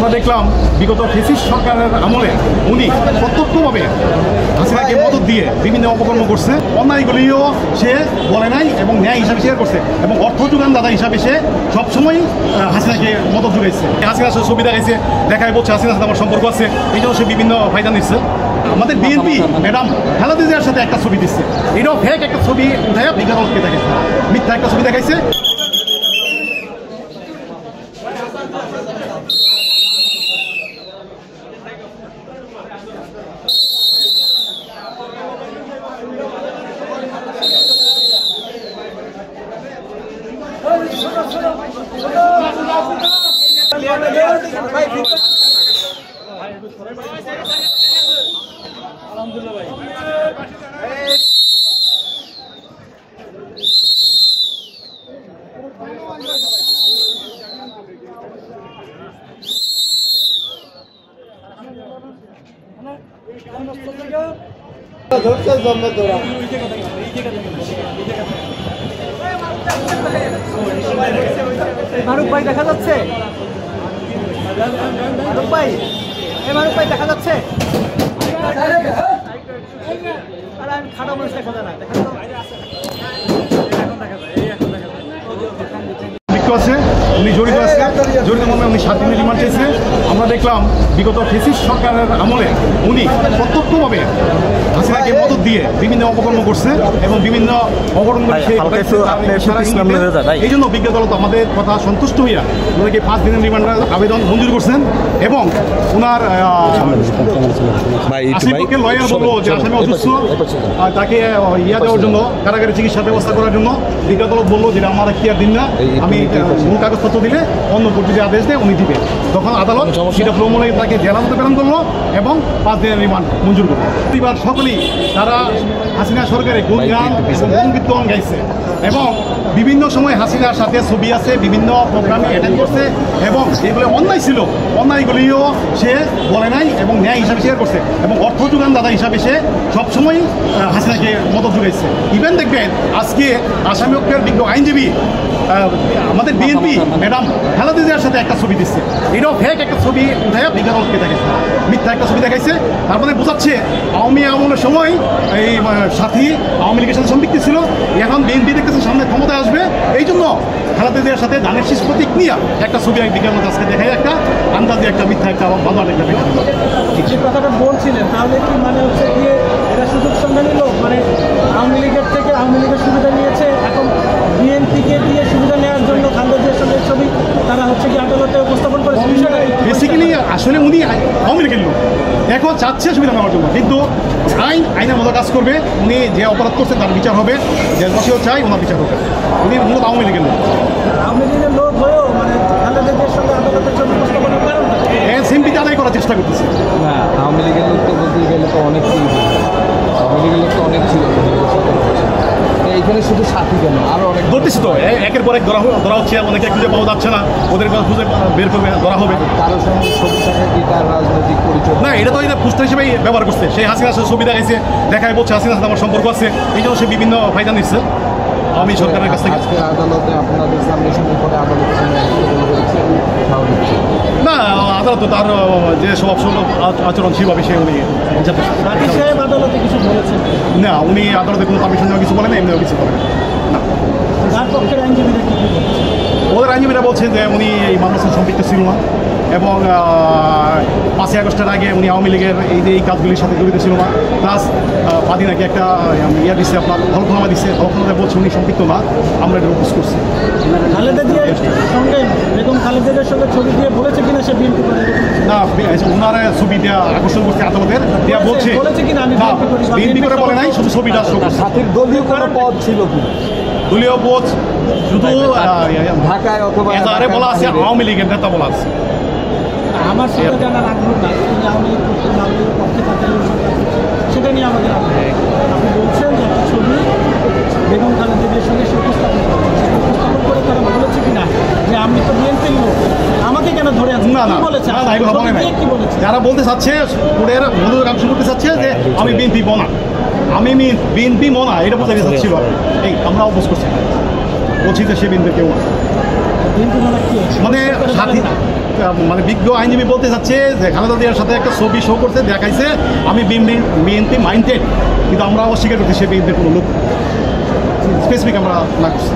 আমরা দেখলাম বিগত ফ্যাসিস্ট সরকারের আমলে উনি প্রত্যক্ষভাবে হাসিনাকে মদত দিয়ে বিভিন্ন অপকর্ম করছে, অন্যায়গুলিও সে বলে নাই এবং ন্যায় হিসাবে শেয়ার করছে এবং অর্থ যোগানদাতা হিসাবে সে সবসময় হাসিনাকে মদত যোগাইছে। হাসিনার সাথে ছবি দেখাইছে, দেখায় বলছে হাসিনার সাথে আমার সম্পর্ক আছে, এই জন্য সে বিভিন্ন ফায়দা নিচ্ছে। আমাদের বিএনপি ম্যাডাম খালেদা জিয়ার সাথে একটা ছবি দিচ্ছে, এটাও ফেক একটা ছবি উঠায় বিজ্ঞাপনকে দেখাইছে, মিথ্যা একটা ছবি দেখাইছে। আলহামদুলিল্লাহ ভাই। মারুফ ভাই দেখা যাচ্ছে? মারুফ ভাই, মারুফ ভাই দেখা যাচ্ছে? আরে আমি খাটা মানুষ দেখা যায় না, দেখা যায় আছে, উনি জড়িত আছে, জড়িত মর্মে উনি 7 দিনের রিমান্ড চেয়েছে। আমরা দেখলাম বিগত ফ্যাসিস্ট সরকারের আমলে উনি প্রত্যক্ষভাবে হাসিনাকে মদত দিয়ে বিভিন্ন অপকর্ম করছে এবং বিভিন্ন অপকর্ম এই জন্য বিজ্ঞ আদালত আমাদের কথা সন্তুষ্ট হইয়া ওনাকে 5 দিনের রিমান্ডের আবেদন মঞ্জুর করছেন এবং ওনার আসামিপক্ষের লয়ার বললো যে আসামি অসুস্থ, তাকে ইয়া দেওয়ার জন্য কারাগারে চিকিৎসার ব্যবস্থা করার জন্য বিজ্ঞ আদালত বললো যেটা আমার এখতিয়ার দিন না, আমি মূল কাগজপত্র দিলে অন্য কোর্টে যে আদেশ দেয় উনি দিবে। তখন আদালত সেটা প্রমাণে তাকে জেলহাজতে প্রেরণ করলো এবং 5 দিনের রিমান্ড মঞ্জুর করলো। পরিবার সকলেই তারা হাসিনা সরকারের গুণগান এবং গুণকীর্তন গাইছে এবং বিভিন্ন সময় হাসিনার সাথে ছবি আছে, বিভিন্ন প্রোগ্রামে অ্যাটেন্ড করছে এবং যেগুলো অন্যায় ছিল অন্যায়গুলিও সে বলে নাই এবং ন্যায় হিসাবে শেয়ার করছে এবং অর্থ যোগানদাতা হিসাবে সে সবসময় হাসিনাকে মদত যোগাইছে। ইভেন দেখবেন আজকে আসামিপক্ষের বিজ্ঞ আইনজীবী আমাদের বিএনপি ম্যাডাম খালেদা জিয়ার সাথে একটা ছবি দিচ্ছে, এটাও ফেক একটা ছবি উঠায় বিজ্ঞাপনকে দেখাইছে, মিথ্যা একটা ছবি দেখাইছে। তারপরে বোঝাচ্ছে আওয়ামী আমলের সময় এই সাথী আওয়ামী লীগের সাথে সম্পৃক্তি ছিল, এখন বিএনপি দেখতেছে সামনে ক্ষমতায় আসবে, এই জন্য খালেদা জিয়ার সাথে ধানের শীষ প্রতীক নিয়ে একটা ছবি বিজ্ঞাপন আজকে দেখায় একটা আন্দাজে একটা মিথ্যা একটা বাজার একটা যে কথাটা বলছিলেন, তাহলে কি মানে হচ্ছে গিয়ে এটা সুযোগ সন্ধানী লোক, মানে আওয়ামী লীগের থেকে আওয়ামী লীগের সুবিধা নিয়েছে, এখন বিএনপিকে দিয়ে সুবিধা নেওয়ার জন্য খালেদা জিয়ার সঙ্গে ছবি তারা হচ্ছে কি আদালতে উপস্থাপন করেছে। বেসিক্যালি আসলে উনি আওয়ামী লীগের লোক, এখন চাচ্ছে সুবিধা নেওয়ার জন্য, কিন্তু আইনের মতো কাজ করবে। উনি যে অপরাধ করছেন তার বিচার হবে, দেশবাসীও চাই ওনার বিচার হবে। উনি মূলত আওয়ামী লীগের লোক, আওয়ামী লীগের লোক হয়েও মানে খালেদা জিয়ার সঙ্গে আদালতের ছবি উপস্থাপনের কারণটা সিম্পিতে আদায় করার চেষ্টা করতেছে। না, আওয়ামী লীগের লোক তো বলতে গেলে তো অনেক ছিল, আওয়ামী লীগের লোক তো অনেক ছিল, এইখানে শুধু সাথী কেন আরো অনেক ধরতেছি তো, একের পর এক ধরা হচ্ছে, অনেকে খুঁজে পাওয়া যাচ্ছে না, ওদের খুঁজে বের করবে, ধরা হবে। কারোর সঙ্গে ছবি থাকে কি তার রাজনৈতিক পরিচয় না, এটা তো এটা পুস্টার হিসেবেই ব্যবহার করছে। সেই হাসিনার সাথে ছবি দেখাইছে, দেখায় বলছে হাসিনার সাথে আমার সম্পর্ক আছে, এই জন্য সে বিভিন্ন ফায়দা নিচ্ছে আমি সরকারের কাছ থেকে। আজকে আদালতে আপনাদের সামনে পরে আদালতের না, আদালত তার যে সব আচরণ সেভাবে সে উনি আদালতে কিছু বলেছেন না, উনি আদালতে কোনো পারমিশন নেওয়া কিছু বলেন, এমনিও কিছু বলেন না। তার পক্ষের আইনজীবীরা কি বলছে? ওদের আইনজীবীরা বলছে যে উনি এই মামলার সাথে সম্পৃক্ত ছিল না এবং 5ই আগস্টের আগে উনি আওয়ামী লীগের এই কাজগুলির সাথে জড়িত ছিল না। প্লাস বাদী নাকি একটা ইয়া দিচ্ছে, আপনার হলফনামা দিচ্ছে, হলফনামায় বলছে উনি সম্পৃক্ত না, আমরা এটা উপোজ করছি। খালেদা জিয়ার সঙ্গে বেগম খালেদা জিয়ার সঙ্গে ছবি দিয়ে বলেছে কিনা সে বিএনপি করে না, ওনার ছবি দেওয়া আকর্ষণ করছে আদালতের, দেওয়া বলছে কিনা আমি বিএনপি করে বলে নাই, শুধু ছবিটা সাথীর দলীয় কোনো পদ ছিল কি? দলীয় পদ শুধু ঢাকায় অথবা এজাহারে বলা আছে আওয়ামী লীগের নেতা বলা আছে। আমার সেটা জানার আগ্রহ না, তিনি আওয়ামী লীগ করতেন, আওয়ামী লীগের পক্ষে থাকতেন, সেটা নিয়ে আমাদের আগ্রহ। আপনি বলছেন যে একটা ছবি বেগম খালেদা জিয়ার সঙ্গে সে উপস্থাপন করে তারা বলেছে কিনা যে আমি তো বিএনপির লোক, আমাকে কেন ধরে আছেন? না না বলেছে কি বলেছে, যারা বলতে চাচ্ছে কোর্টের মনোযোগ আকর্ষণ করতে চাচ্ছে যে আমি বিএনপি মনা, আমি বিএনপি মনা, এটা বলতে চাচ্ছিল। এই আমরা অপোজ করছি, বলছি যে সে বিএনপি কেউ না। বিএনপি মানে কি মানে সাথী মানে বিজ্ঞ আইনজীবী বলতে চাচ্ছে যে খালেদা জিয়ার সাথে একটা ছবি শো করছে, দেখাইছে আমি বিএনপি মাইন্ডেড, কিন্তু আমরা অস্বীকার করছি সে বিএনপির কোনো লোক স্পেসিফিক আমরা না করছি।